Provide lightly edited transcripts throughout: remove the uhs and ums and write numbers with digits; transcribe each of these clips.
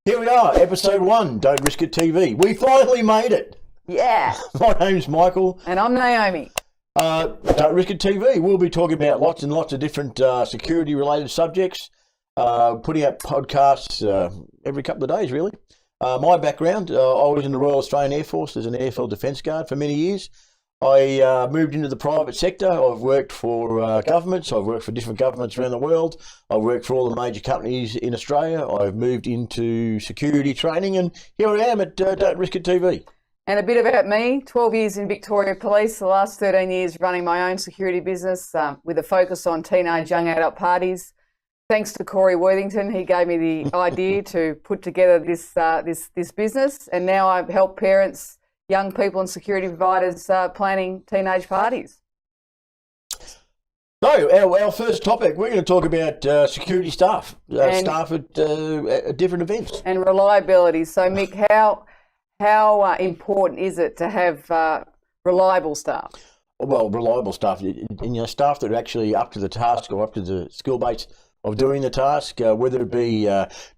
Here we are, episode 1, Don't Risk It TV. We finally made it. Yeah. My name's Michael. And I'm Naomi. Don't Risk It TV. We'll be talking about lots and lots of different security-related subjects, putting out podcasts every couple of days, really. My background, I was in the Royal Australian Air Force as an airfield defence guard for many years. I moved into the private sector. I've worked for governments. I've worked for different governments around the world. I've worked for all the major companies in Australia. I've moved into security training, and here I am at Don't Risk It TV. And a bit about me, 12 years in Victoria Police, the last 13 years running my own security business with a focus on teenage young adult parties. Thanks to Corey Worthington, he gave me the idea to put together this business, and now I help parents, young people and security providers planning teenage parties. So our first topic, we're going to talk about security staff, staff at different events. And reliability. So Mick, how important is it to have reliable staff? Well, reliable staff, and staff that are actually up to the task or up to the skill base of doing the task, whether it be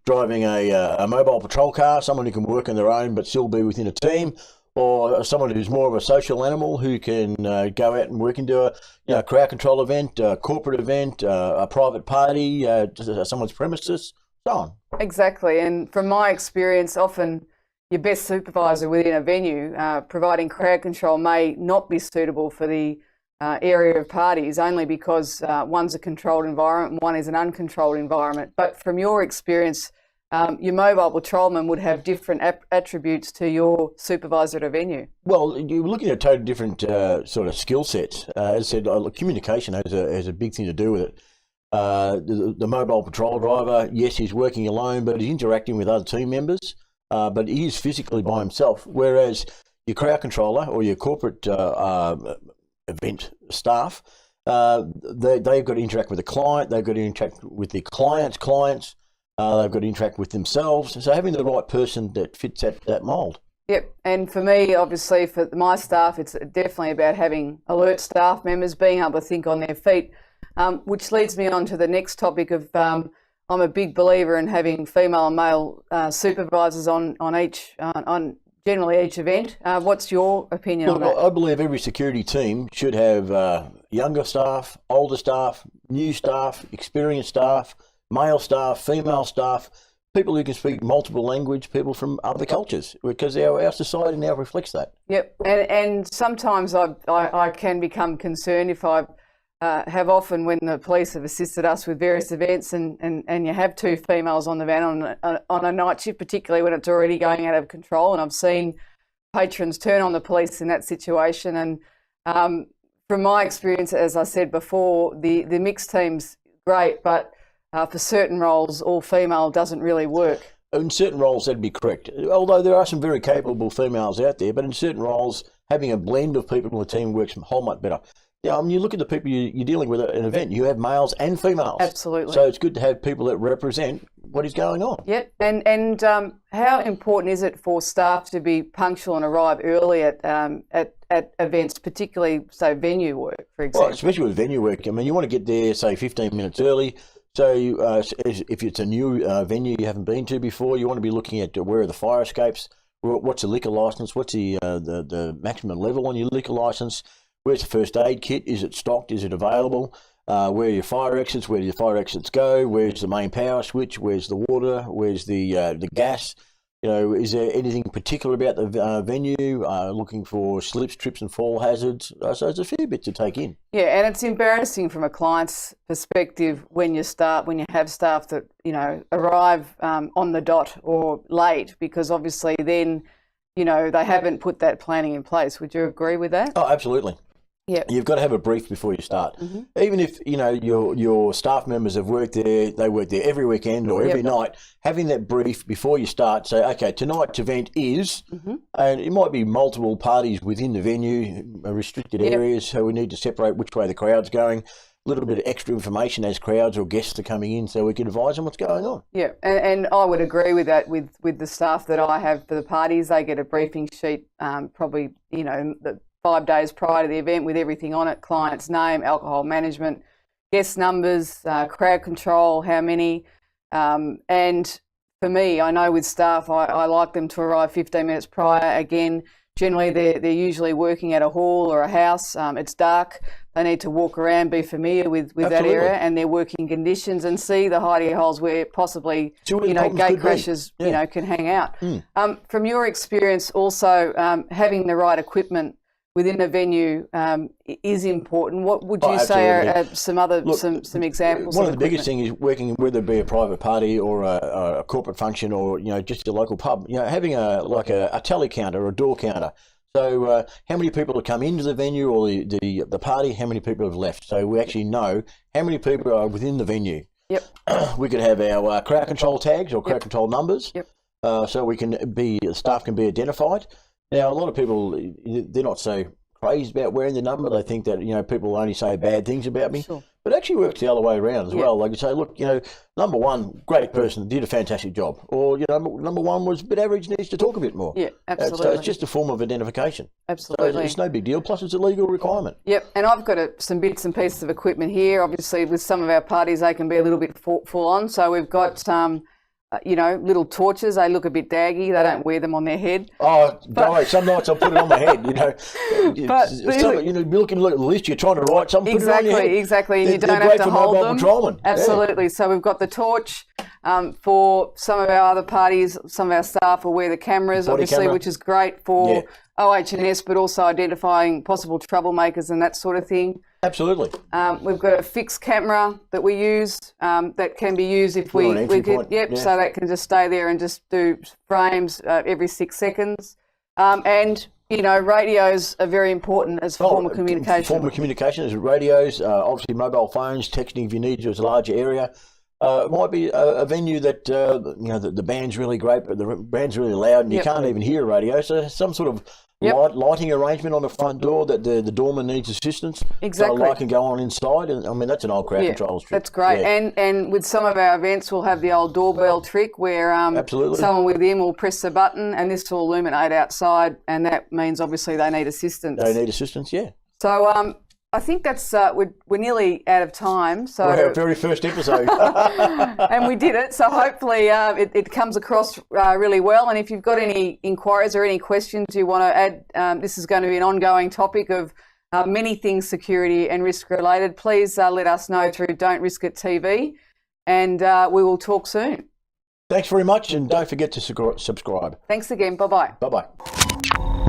driving a mobile patrol car, someone who can work on their own but still be within a team, or someone who's more of a social animal who can go out and work into a crowd control event, a corporate event, a private party, someone's premises, so on. Exactly, and from my experience, often your best supervisor within a venue providing crowd control may not be suitable for the area of parties, only because one's a controlled environment and one is an uncontrolled environment. But from your experience, your mobile patrolman would have different attributes to your supervisor at a venue. Well, you're looking at totally different sort of skill sets. As I said, communication has a big thing to do with it. The mobile patrol driver, yes, he's working alone, but he's interacting with other team members, but he is physically by himself, whereas your crowd controller or your corporate event staff, they've got to interact with the client, they've got to interact with the client's clients, they've got to interact with themselves. So having the right person that fits that mould. Yep, and for me, obviously, for my staff, it's definitely about having alert staff members, being able to think on their feet, which leads me on to the next topic of I'm a big believer in having female and male supervisors on generally each event. What's your opinion on that? I believe every security team should have younger staff, older staff, new staff, experienced staff, male staff, female staff, people who can speak multiple language, people from other cultures, because our society now reflects that. Yep, and sometimes I can become concerned if I have often when the police have assisted us with various events and you have two females on the van on a night shift, particularly when it's already going out of control, and I've seen patrons turn on the police in that situation. And from my experience, as I said before, the mixed team's great, but for certain roles, all female doesn't really work. In certain roles, that'd be correct. Although there are some very capable females out there, but in certain roles, having a blend of people in the team works a whole lot better. Yeah, you look at the people you're dealing with at an event, you have males and females. Absolutely. So it's good to have people that represent what is going on. Yep, and how important is it for staff to be punctual and arrive early at events, particularly, say, venue work, for example? Well, especially with venue work. I mean, you want to get there, say, 15 minutes early. So if it's a new venue you haven't been to before, you want to be looking at where are the fire escapes, what's the liquor licence, what's the maximum level on your liquor licence, where's the first aid kit, is it stocked, is it available, where are your fire exits, where do your fire exits go, where's the main power switch, where's the water, where's the gas, is there anything particular about the venue, looking for slips, trips and fall hazards, so there's a fair bit to take in. Yeah, and it's embarrassing from a client's perspective when you have staff that, arrive on the dot or late, because obviously then, they haven't put that planning in place. Would you agree with that? Oh, absolutely. Yeah, you've got to have a brief before you start. Mm-hmm. Even if your staff members have worked there, they work there every weekend or every night. Having that brief before you start, say, okay, tonight's event is, and it might be multiple parties within the venue, restricted areas, so we need to separate which way the crowd's going. A little bit of extra information as crowds or guests are coming in, so we can advise them what's going on. Yeah, and I would agree with that. With the staff that I have for the parties, they get a briefing sheet, probably the 5 days prior to the event with everything on it: client's name, alcohol management, guest numbers, crowd control, how many. And for me, I know with staff, I like them to arrive 15 minutes prior. Again, generally they're usually working at a hall or a house. It's dark. They need to walk around, be familiar with that area and their working conditions, and see the hidey holes where possibly gate crashers can hang out. From your experience, also having the right equipment within a venue is important. What would you say are some examples? One of the biggest things is working, whether it be a private party or a corporate function or just a local pub. Having a tally counter or a door counter. So how many people have come into the venue or the party? How many people have left? So we actually know how many people are within the venue. Yep. We could have our crowd control tags or crowd control numbers. Yep. So staff can be identified. Now, a lot of people, they're not so crazed about wearing the number. They think that, people only say bad things about me. Sure. But it actually works the other way around as well. They can say, look, number one, great person, did a fantastic job. Or, number one was a bit average, needs to talk a bit more. Yeah, absolutely. So it's just a form of identification. Absolutely. So it's no big deal. Plus, it's a legal requirement. Yep. And I've got some bits and pieces of equipment here. Obviously, with some of our parties, they can be a little bit full on. So we've got little torches. They look a bit daggy. They don't wear them on their head. Oh, no, some nights I'll put it on my head, you're looking at the list, you're trying to write something, exactly, put it on your head. Exactly, and you don't have to hold them. Patrolman. Absolutely. Yeah. So we've got the torch. For some of our other parties, some of our staff will wear the cameras, which is great for OH&S, but also identifying possible troublemakers and that sort of thing. Absolutely. We've got a fixed camera that we use that can be used if we could. Yep. So that can just stay there and just do frames every 6 seconds. And radios are very important as a form of communication. Form of communication is radios. Obviously, mobile phones, texting if you need to. It's a larger area. It might be a venue that the band's really great, but the band's really loud, and you can't even hear a radio. So some sort of lighting arrangement on the front door that the doorman needs assistance. Exactly. So light can go on inside, and that's an old crowd control trick. That's great. Yeah. And with some of our events, we'll have the old doorbell trick where someone with them will press the button, and this will illuminate outside, and that means obviously they need assistance. Yeah. So I think that's we're nearly out of time. So we're our very first episode, and we did it. So hopefully it comes across really well. And if you've got any inquiries or any questions you want to add, this is going to be an ongoing topic of many things security and risk related. Please let us know through Don't Risk It TV, and we will talk soon. Thanks very much, and don't forget to subscribe. Thanks again. Bye bye. Bye bye.